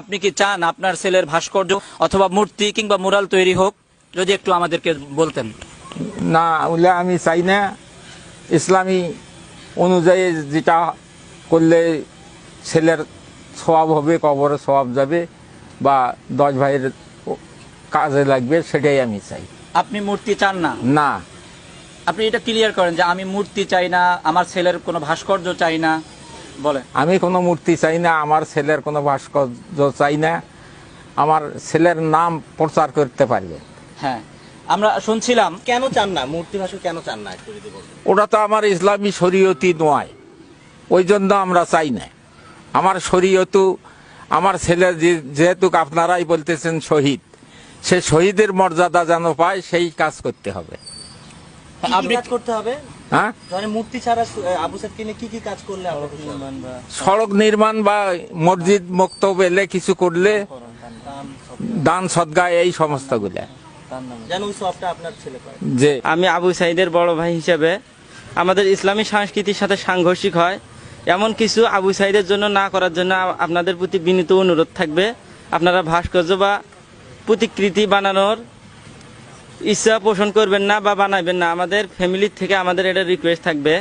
আপনি কি চান আপনার ছেলের ভাস্কর্য অথবা মূর্তি কিংবা মুরাল তৈরি হোক? যদি একটু আমাদেরকে বলতেন। না, ওগুলো আমি চাই না। ইসলামী অনুযায়ী যেটা করলে ছেলের সওয়াব হবে, কবরে সওয়াব যাবে বা 10 ভাইয়ের কাজে লাগবে, সেটাই আমি চাই। আপনি মূর্তি চান না? না, আপনি এটা ক্লিয়ার করেন যে আমি মূর্তি চাই না, আমার ছেলের কোনো ভাস্কর্য চাই না। বলেন। আমি কোনো মূর্তি চাই না, আমার ছেলের কোনো ভাস্কর্য চাই না। আমার ছেলের নাম প্রচার করতে পারবে। হ্যাঁ, আমরা শুনছিলাম। কেন চান না মূর্তি ভাস্কর, কেন চান না একটু যদি বলতেন? ওটা তো আমার ইসলামী শরীয়তি নয়, ওই জন্য আমরা চাই না। আমার শরীয়ত, আমার ছেলে যেহেতু আপনারাই বলতেছেন শহীদ, সে শহীদের মর্যাদা যেন পায়, সেই কাজ করতে হবে। আপনি কাজ করতে হবে। হ্যাঁ, মানে মূর্তি ছাড়া আবু সাইদকে নিয়ে কি কি কাজ করলে সড়ক নির্মাণ বা মসজিদ মক্তব এলে কিছু করলে, দান সদকা, এই সমস্তগুলা যেন ওই সবটা আপনার ছেলে পায়। যে আমি আবু সাইদের বড় ভাই হিসেবে আমাদের ইসলামী সংস্কৃতির সাথে সাংঘর্ষিক হয় এমন কিছু আবু সাইদের জন্য না করার জন্য আপনাদের প্রতি বিনীত অনুরোধ থাকবে। আপনারা ভাস্কর্য বা প্রতিকৃতি বানানোর ইচ্ছা পোষণ করবেন না বা বানাবেন না। আমাদের ফ্যামিলির থেকে আমাদের এটা রিকোয়েস্ট থাকবে।